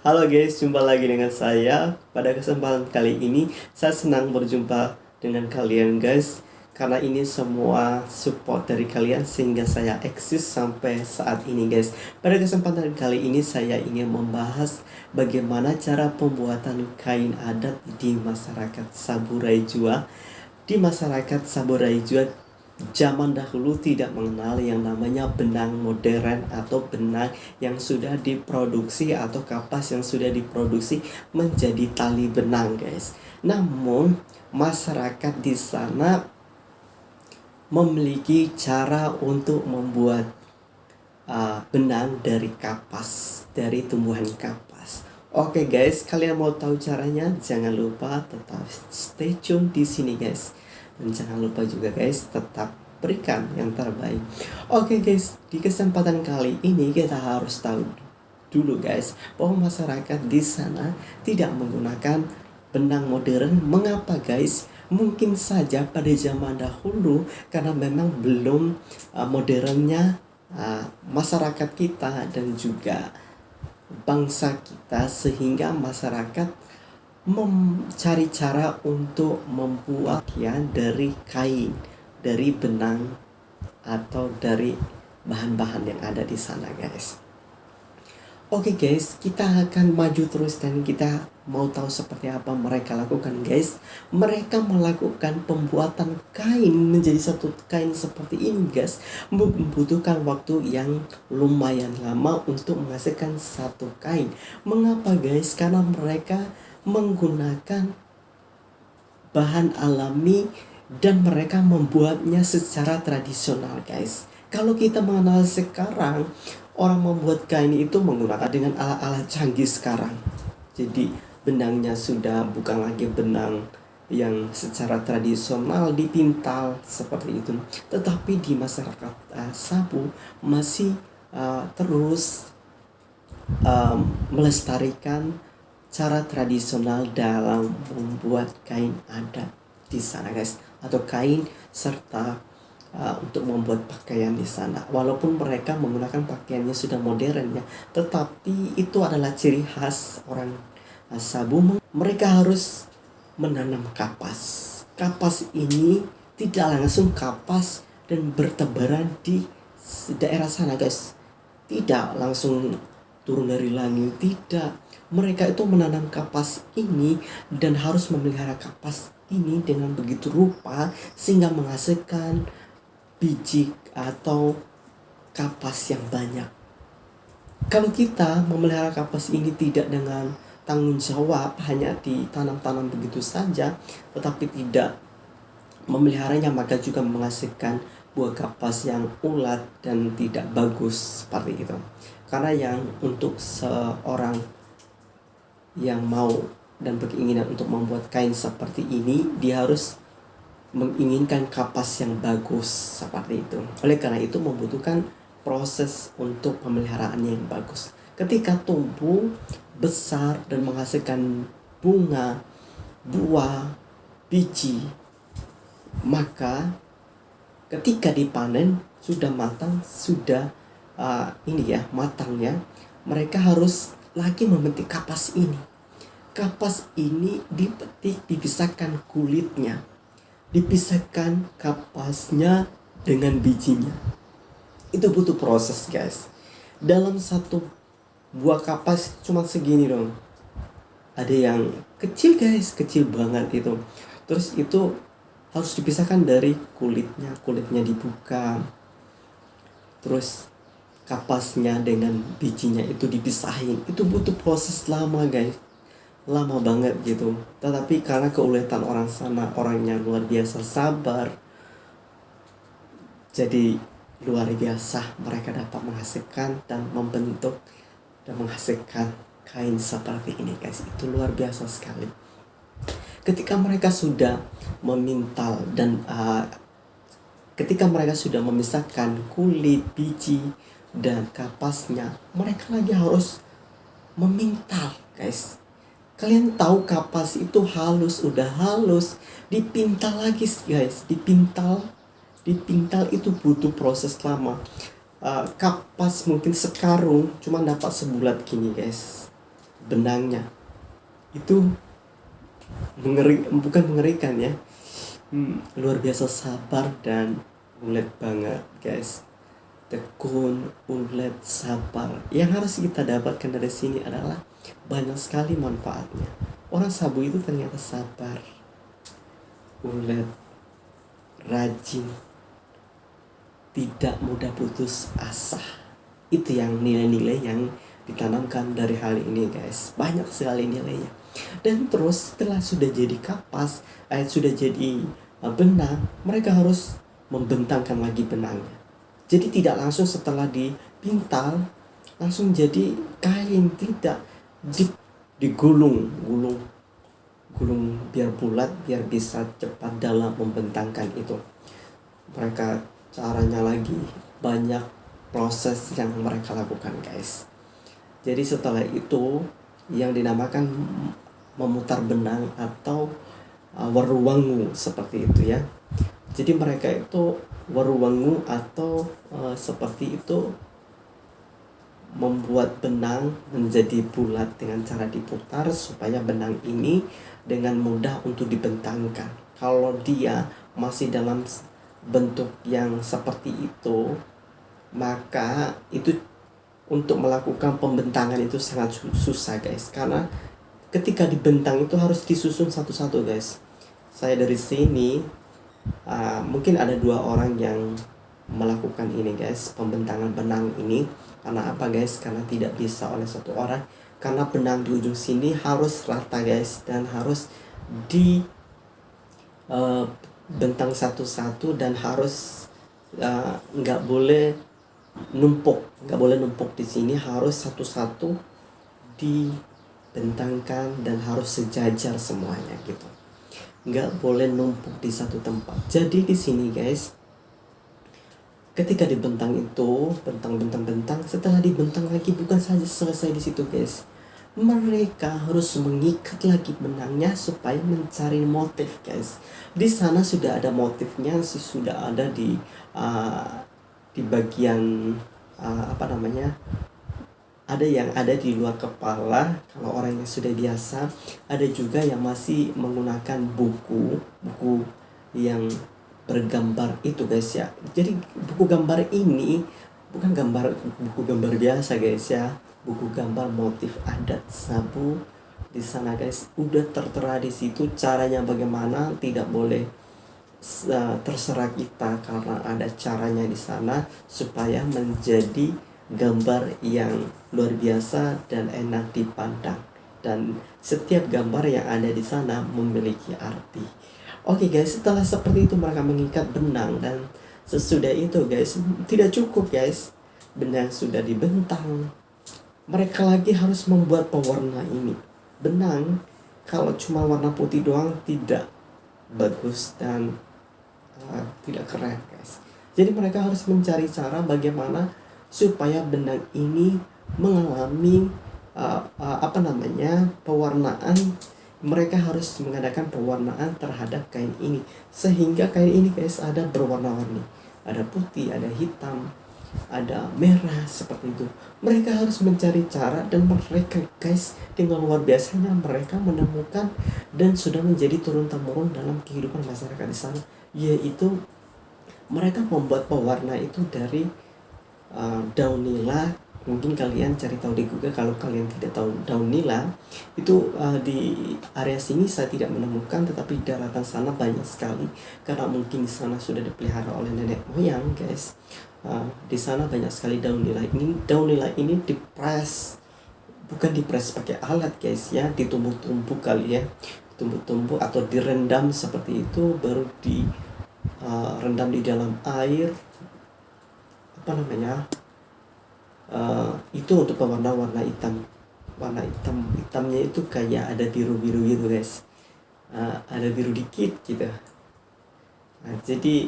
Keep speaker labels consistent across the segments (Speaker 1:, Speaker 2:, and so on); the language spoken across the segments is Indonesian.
Speaker 1: Halo guys, jumpa lagi dengan saya. Pada kesempatan kali ini, saya senang berjumpa dengan kalian guys. Karena ini semua support dari kalian sehingga saya eksis sampai saat ini guys. Pada kesempatan kali ini saya ingin membahas bagaimana cara pembuatan kain adat di masyarakat Saburai Jua. Di masyarakat Saburai Jua zaman dahulu tidak mengenal yang namanya benang modern atau benang yang sudah diproduksi atau kapas yang sudah diproduksi menjadi tali benang guys. Namun masyarakat di sana memiliki cara untuk membuat benang dari kapas, dari tumbuhan kapas. Oke guys, kalian mau tahu caranya? Jangan lupa tetap stay tune di sini guys. Dan jangan lupa juga guys, tetap berikan yang terbaik. Oke guys, di kesempatan kali ini kita harus tahu dulu guys bahwa masyarakat di sana tidak menggunakan benang modern. Mengapa guys? Mungkin saja pada zaman dahulu karena memang belum modernnya masyarakat kita dan juga bangsa kita, sehingga masyarakat mencari cara untuk membuat dari kain, dari benang atau dari bahan-bahan yang ada di sana guys. Oke guys, kita akan maju terus dan kita mau tahu seperti apa mereka lakukan guys. Mereka melakukan pembuatan kain menjadi satu kain seperti ini guys, membutuhkan waktu yang lumayan lama untuk menghasilkan satu kain. Mengapa guys? Karena mereka menggunakan bahan alami dan mereka membuatnya secara tradisional guys. Kalau kita mengenal sekarang, orang membuat kain itu menggunakan dengan alat-alat canggih sekarang. Jadi benangnya sudah bukan lagi benang yang secara tradisional dipintal seperti itu, tetapi di masyarakat Sabu masih terus melestarikan cara tradisional dalam membuat kain adat di sana guys, atau kain serta untuk membuat pakaian di sana. Walaupun mereka menggunakan pakaiannya sudah modern ya, tetapi itu adalah ciri khas orang Sabu. Mereka harus menanam kapas. Kapas ini tidak langsung kapas dan bertebaran di daerah sana guys. Tidak langsung turun dari langit, tidak. Mereka itu menanam kapas ini dan harus memelihara kapas ini dengan begitu rupa sehingga menghasilkan biji atau kapas yang banyak. Kalau kita memelihara kapas ini tidak dengan tanggung jawab, hanya ditanam-tanam begitu saja, tetapi tidak memeliharanya, maka juga menghasilkan buah kapas yang ulat dan tidak bagus seperti itu. Karena yang untuk seorang yang mau dan berkeinginan untuk membuat kain seperti ini, dia harus menginginkan kapas yang bagus seperti itu. Oleh karena itu membutuhkan proses untuk pemeliharaannya yang bagus. Ketika tumbuh besar dan menghasilkan bunga, buah, biji, maka ketika dipanen sudah matang, sudah matangnya, mereka harus lagi memetik kapas ini. Kapas ini dipetik, dipisahkan kulitnya, dipisahkan kapasnya dengan bijinya. Itu butuh proses guys. Dalam satu buah kapas cuma segini dong. Ada yang kecil guys, kecil banget itu. Terus itu harus dipisahkan dari kulitnya dibuka. Terus kapasnya dengan bijinya itu dipisahin. Itu butuh proses lama guys, lama banget gitu. Tetapi karena keuletan orang sana, orangnya luar biasa sabar, jadi luar biasa mereka dapat menghasilkan dan membentuk dan menghasilkan kain seperti ini guys. Itu luar biasa sekali. Ketika mereka sudah memintal dan ketika mereka sudah memisahkan kulit, biji, dan kapasnya, mereka lagi harus memintal guys. Kalian tahu kapas itu halus, udah halus, dipintal lagi guys. Dipintal itu butuh proses lama. Kapas mungkin sekarung cuma dapat sebulat gini guys. benangnya. Itu bukan mengerikan ya, luar biasa sabar dan ulet banget guys. Tekun, ulet, sabar. Yang harus kita dapatkan dari sini adalah banyak sekali manfaatnya. Orang sabu itu ternyata sabar, ulet, rajin, tidak mudah putus asa. Itu yang nilai-nilai yang ditanamkan dari hal ini guys. Banyak sekali nilainya. Dan terus setelah sudah jadi kapas, sudah jadi benang, mereka harus membentangkan lagi benangnya. Jadi tidak langsung setelah dipintal langsung jadi kain, tidak. Digulung biar bulat, biar bisa cepat dalam membentangkan itu. Mereka caranya lagi banyak proses yang mereka lakukan guys. Jadi setelah itu yang dinamakan memutar benang atau weruwangu seperti itu ya. Jadi mereka itu weruwangu atau seperti itu, membuat benang menjadi bulat dengan cara diputar supaya benang ini dengan mudah untuk dibentangkan. Kalau dia masih dalam bentuk yang seperti itu, maka itu untuk melakukan pembentangan itu sangat susah guys, karena ketika dibentang itu harus disusun satu-satu guys. Saya dari sini mungkin ada 2 orang yang melakukan ini guys, pembentangan benang ini. Karena apa guys? Karena tidak bisa oleh satu orang, karena benang di ujung sini harus rata guys, dan harus di bentang satu-satu, dan harus nggak boleh numpuk di sini, harus satu-satu dibentangkan dan harus sejajar semuanya gitu, nggak boleh numpuk di satu tempat. Jadi di sini guys, ketika dibentang itu, bentang, setelah dibentang lagi bukan saja selesai di situ guys, mereka harus mengikat lagi benangnya supaya mencari motif guys. Di sana sudah ada motifnya, sudah ada di bagian ada yang ada di luar kepala kalau orang yang sudah biasa. Ada juga yang masih menggunakan buku yang bergambar itu guys ya. Jadi buku gambar ini bukan buku gambar biasa guys ya, buku gambar motif adat sabu. Di sana guys udah tertera di situ caranya bagaimana, tidak boleh terserah kita, karena ada caranya di sana supaya menjadi gambar yang luar biasa dan enak dipandang, dan setiap gambar yang ada di sana memiliki arti. Oke guys, setelah seperti itu mereka mengikat benang, dan sesudah itu guys tidak cukup guys, benang sudah dibentang, mereka lagi harus membuat pewarna ini. Benang kalau cuma warna putih doang tidak bagus dan tidak keren guys. Jadi mereka harus mencari cara bagaimana supaya benang ini mengalami pewarnaan. Mereka harus mengadakan pewarnaan terhadap kain ini, sehingga kain ini guys ada berwarna-warni, ada putih, ada hitam, ada merah seperti itu. Mereka harus mencari cara, dan mereka guys dengan luar biasanya mereka menemukan dan sudah menjadi turun-temurun dalam kehidupan masyarakat di sana, yaitu mereka membuat pewarna itu dari daun nila. Mungkin kalian cari tahu di Google kalau kalian tidak tahu daun nila itu. Di area sini saya tidak menemukan, tetapi di daratan sana banyak sekali, karena mungkin di sana sudah dipelihara oleh nenek moyang guys. Di sana banyak sekali daun nila ini. Daun nila ini dipres, bukan dipres pakai alat guys ya, ditumbuk-tumbuk kali ya, tumbuk-tumbuk atau direndam seperti itu, baru rendam di dalam air itu untuk pewarna hitam. Warna hitamnya itu kayak ada biru-biru gitu guys, ada biru dikit gitu. Jadi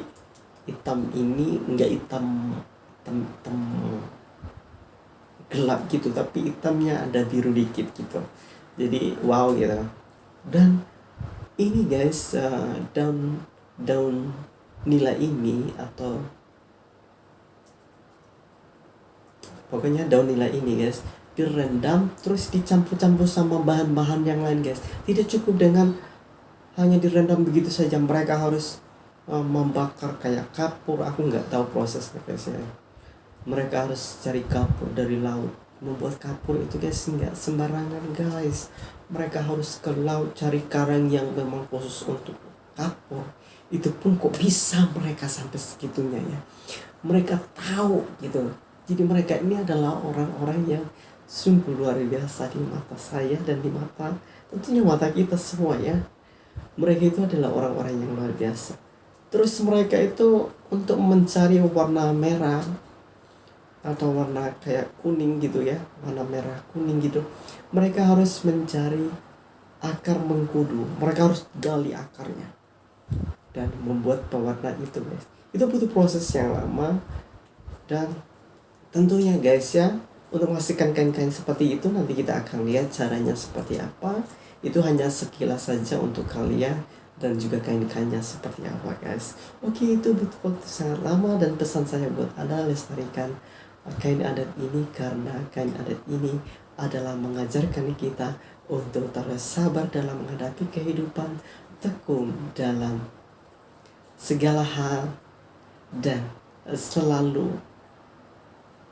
Speaker 1: hitam ini enggak hitam gelap gitu, tapi hitamnya ada biru dikit gitu, jadi wow gitu. Dan ini guys, daun nila ini, atau pokoknya daun nila ini guys direndam terus dicampur-campur sama bahan-bahan yang lain guys. Tidak cukup dengan hanya direndam begitu saja, mereka harus membakar kayak kapur. Aku nggak tahu prosesnya guys ya. Mereka harus cari kapur dari laut. Membuat kapur itu guys nggak sembarangan guys. Mereka harus ke laut cari karang yang memang khusus untuk kapur. Itu pun kok bisa mereka sampai segitunya ya. Mereka tahu gitu. Jadi mereka ini adalah orang-orang yang sungguh luar biasa di mata saya dan di mata tentunya mata kita semua ya. Mereka itu adalah orang-orang yang luar biasa. Terus mereka itu untuk mencari warna merah atau warna kayak kuning gitu ya, warna merah kuning gitu, mereka harus mencari akar mengkudu. Mereka harus gali akarnya dan membuat pewarna itu guys. Itu butuh proses yang lama dan tentunya guys ya, untuk menghasilkan kain-kain seperti itu nanti kita akan lihat caranya seperti apa. Itu hanya sekilas saja untuk kalian dan juga kain-kainnya seperti apa guys. Oke, itu butuh waktu sangat lama dan pesan saya buat Anda, lestarikan kain adat ini karena kain adat ini adalah mengajarkan kita untuk terus sabar dalam menghadapi kehidupan, tekun dalam segala hal, dan selalu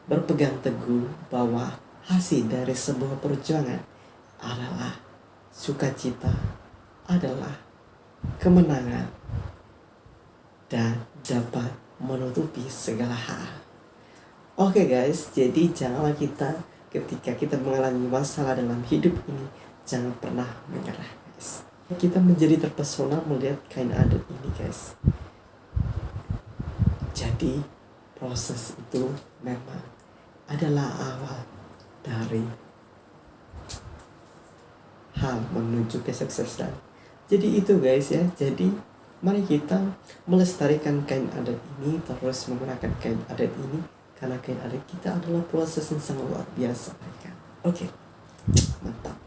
Speaker 1: berpegang teguh bahwa hasil dari sebuah perjuangan adalah sukacita, adalah kemenangan, dan dapat menutupi segala hal. Oke guys, jadi janganlah kita ketika kita mengalami masalah dalam hidup ini, jangan pernah menyerah guys. Kita menjadi terpesona melihat kain adat ini guys. Jadi proses itu memang adalah awal dari hal menuju kesuksesan. Jadi itu guys ya. Jadi mari kita melestarikan kain adat ini, terus menggunakan kain adat ini, karena kain adat kita adalah proses yang sangat luar biasa. Oke, mantap.